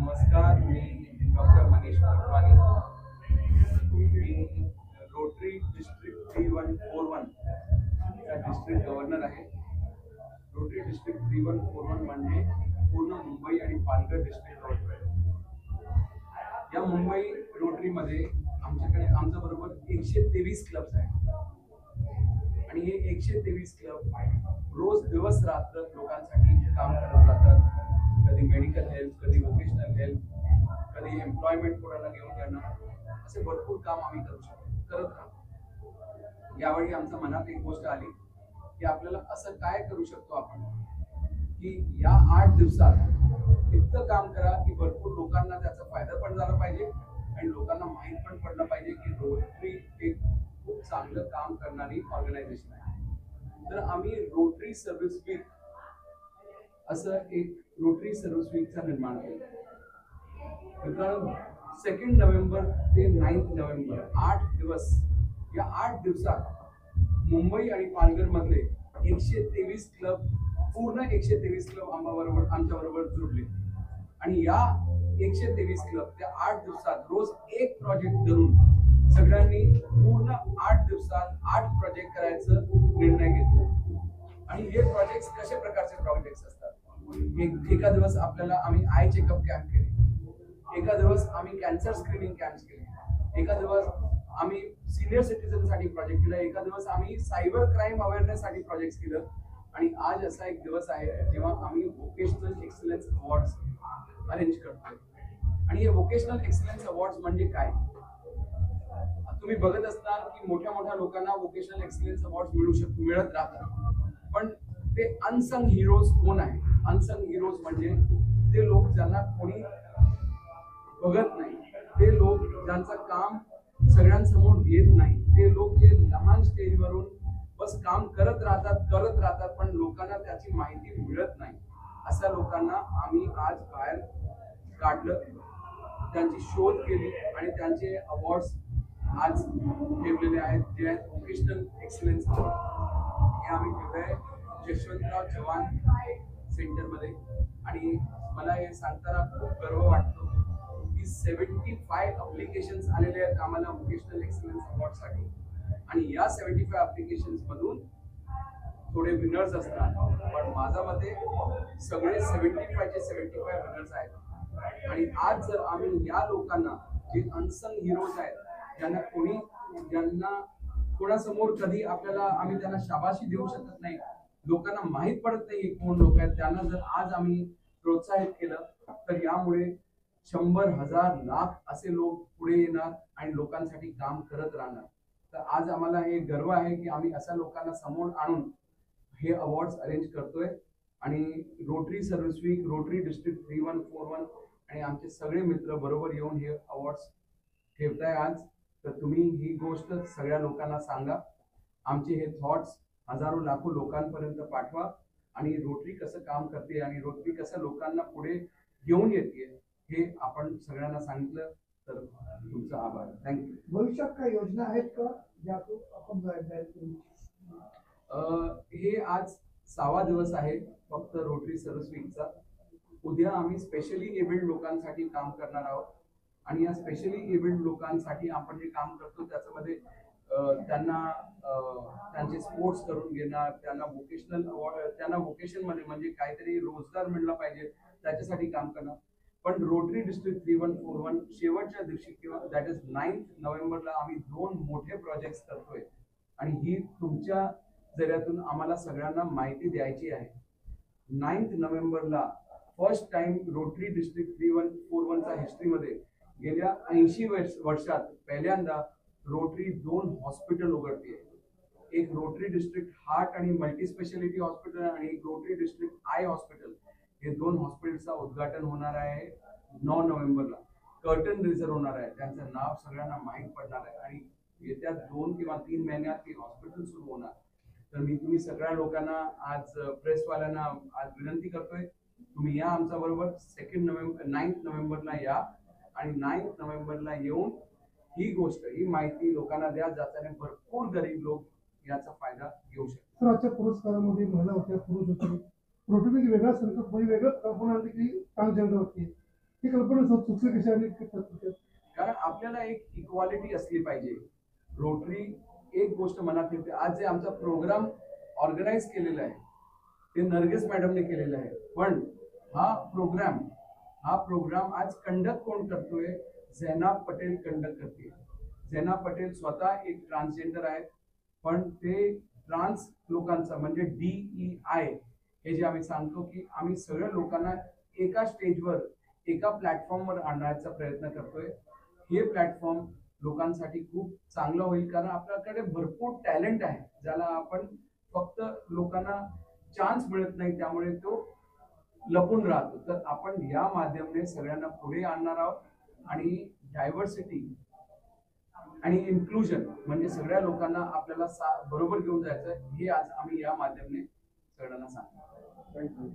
नमस्कार, मी डॉक्टर मनीष मोटवानी. मी rotary district 3141 चा district governor आहे. रोटरी डिस्ट्रिक्ट 3141 म्हणजे पूर्ण मुंबई आणि पालघर डिस्ट्रिक्ट गव्हर्नर आहे. या मुंबई रोटरीमध्ये आमच्या बरोबर 123 क्लब्स आहेत आणि हे 123 क्लब रोज दिवस रात्र लोकांसाठी काम करत राहतात. कधी मेडिकल हेल्थ, कधी वोकेशनल हेल्थ, कधी एम्प्लॉयमेंट कोणाला घेऊन जाणं, असे भरपूर काम आम्ही करत राहतो. यावेळी आमच्या मनात एक गोष्ट आली की आपल्याला असं काय करू शकतो आपण की या 8 दिवसात इतकं काम करा की भरपूर लोकांना त्याचा फायदा पण झाला पाहिजे आणि लोकांना माहीत पण पडलं पाहिजे की रोटरी एक खूप चांगलं काम करणारी ऑर्गनायझेशन आहे. तर आम्ही रोटरी सर्व्हिस वीक असं एक रोटरी सर्व्हिस वीकचा निर्माण केला. मित्रांनो, 2 नोव्हेंबर ते 9 नोव्हेंबर 8 दिवस, या 8 दिवसात मुंबई आणि पालघर मधले 123 क्लब, पूर्ण 123 क्लब आमच्या बरोबर जुडले आणि या 123 क्लब त्या 8 दिवसात रोज एक प्रोजेक्ट धरून सगळ्यांनी पूर्ण 8 दिवसात 8 प्रोजेक्ट करायचं निर्णय घेतला. आणि हे प्रोजेक्ट्स कशा प्रकारचे प्रोजेक्ट्स असतात? एका दिवस आम्ही आय चेकअप कॅम्प केले, एका दिवस आम्ही कॅन्सर स्क्रीनिंग कॅम्प केले, एका दिवस आम्ही सिनियर सिटीजन साठी प्रोजेक्ट केला, एका दिवस आम्ही सायबर क्राईम अवेअरनेस साठी प्रोजेक्ट केलं आणि आज असा एक दिवस आहे जेव्हा आम्ही वोकेशनल एक्सलन्स अवॉर्ड्स अरेंज करतोय. आणि हे वोकेशनल एक्सलन्स अवॉर्ड्स म्हणजे काय? तुम्ही बघत असताल की मोठ्या मोठ्या लोकांना वोकेशनल एक्सलन्स अवॉर्ड्स मिळत राहतात, पण ते अनसंग हिरोज कोण आहे? अनसंग हिरोज म्हणजे ते लोक ज्यांना कोणी बघत नाही, ते लोक ज्यांचं काम सगळ्यांसमोर येत नाही, ते लोक जे लहान स्टेजवरून बस काम करत राहतात पण लोकांना त्याची माहिती मिळत नाही. अशा लोकांना आम्ही आज बाहेर काढलं, त्यांची शोध केली आणि त्यांचे अवॉर्ड्स आज ठेवलेले आहेत, जे आहेत वोकेशनल एक्सलन्स अवॉर्ड. हे आम्ही ठेवले आहे यशवंतराव चव्हाण सेंटरमध्ये. आणि मला हे सांगताना खूप गर्व वाटतो की 75 अप्लिकेशन्स आलेले आहेत आम्हाला वोकेशनल एक्सलन्स अवॉर्डसाठी. आणि या 75 अप्लिकेशन्स मधून थोडे विनर्स असतात, पण माझ्या मते सगळे 75 चे 75 विनर्स आहेत. आणि आज जर आम्ही या लोकांना, जे अनसंग हिरोज आहेत, ज्यांना कोणासमोर कधी आम्ही त्यांना शाबाशी देऊ शकत नाही, लोकांना माहित पडत नाही कोण लोक आहेत, त्यांना जर आज आम्ही प्रोत्साहित केलं तर यामुळे 100, 1000, लाख असे लोक पुढे येणार आणि लोकांसाठी काम करत राहणार. तर आज आम्हाला हे गर्व आहे की आम्ही अशा लोकांना समोर आणून हे अवॉर्ड्स अरेंज करतोय. आणि Rotary service week, Rotary district 3141 आणि आमचे सगळे मित्र बरोबर येऊन हे अवॉर्ड्स ठेवताय आज. तर तुम्ही ही गोष्ट सगळ्या लोकांना सांगा, आमचे हे थॉट्स हजारो लाखो लोकांपर्यंत पाठवा आणि रोटरी कसं काम करते आणि रोटरी कसं लोकांना पुढे घेऊन येते हे आपण सगळ्यांना सांगितलं तर तुमचा आभार. थँक्यू. भविष्यात काही योजना आहेत का ज्यातून आपण हे आज 6वा दिवस आहे फक्त रोटरी सर्व्हिस वीकचा. उद्या आम्ही स्पेशली एबल्ड लोकांसाठी काम करणार आहोत आणि या स्पेशली एबल्ड लोकांसाठी आपण जे काम करतो त्याच्यामध्ये त्यांचे स्पोर्ट्स करून घेणार, त्यांना वोकेशनल अवॉर्ड, त्यांना वोकेशन मध्ये म्हणजे काहीतरी रोजगार मिळला पाहिजे त्याच्यासाठी काम करणार. पण रोटरी डिस्ट्रिक्ट 3141 शेवटच्या दिवशी किंवा दॅट इज 9 नोव्हेंबरला आम्ही 2 मोठे प्रोजेक्ट्स करतोय आणि ही तुमच्या जरियातून आम्हाला सगळ्यांना माहिती द्यायची आहे. 9 नोव्हेंबरला फर्स्ट टाइम रोटरी डिस्ट्रिक्ट 3141 चा हिस्ट्रीमध्ये गेल्या 80 वर्षात पहिल्यांदा रोटरी 2 हॉस्पिटल उघडते. एक रोटरी डिस्ट्रिक्ट हार्ट आणि मल्टी स्पेशालिटी हॉस्पिटल आणि एक रोटरी डिस्ट्रिक्ट आय हॉस्पिटल. हे 2 हॉस्पिटलचा उद्घाटन होणार आहे 9 नोव्हेंबरला. कर्टन रिझर्व होणार आहे, त्यांचं नाव सगळ्यांना माहीत पडणार आहे आणि येत्या 2 किंवा 3 महिन्यात ते हॉस्पिटल सुरू होणार. तर मी तुम्ही सगळ्या लोकांना आज प्रेसवाल्यांना आज विनंती करतोय, तुम्ही या आमच्या बरोबर 9 नोव्हेंबरला या आणि 9 नोव्हेंबरला येऊन ही गोष्ट, ही माहिती लोकांना द्या, ज्याच्याने भरपूर गरीब लोक याचा फायदा घेऊ शकतात. आजच्या पुरस्कारामध्ये महिला होत्या, पुरुष होते, रोटरी वेगळा संकल्प वेगळं कल्पना की ट्रान्सजेंडर होती. ही कल्पना सुचली कशाने कारण आपल्याला एक इक्वालिटी असली पाहिजे. रोटरी एक गोष्ट मनात येते, आज जे आमचा प्रोग्राम ऑर्गनाईज केलेला आहे ते नर्गिस मॅडमने केलेलं आहे, पण हा प्रोग्राम आज कंडक्ट कोण करतोय? झैना पटेल कंडक्ट करते. झैना पटेल स्वतः एक ट्रान्सजेंडर आहेत, पण ते ट्रान्स लोकांचा म्हणजे DEI हे जे आम्ही सांगतो की आम्ही सगळ्या लोकांना एका स्टेजवर एका प्लॅटफॉर्मवर आणण्याचा प्रयत्न करतोय. हे प्लॅटफॉर्म लोकांसाठी खूप चांगलं होईल, कारण आपल्याकडे भरपूर टॅलेंट आहे ज्याला आपण फक्त लोकांना चान्स मिळत नाही, त्यामुळे तो लपून राहतो. तर आपण या माध्यमाने सगळ्यांना पुढे आणणार आहोत आणि डायव्हर्सिटी आणि इन्क्लुजन म्हणजे सगळ्या लोकांना आपल्याला बरोबर घेऊन जायचं, हे आज आम्ही या माध्यमाने सगळ्यांना सांगतो. थँक्यू.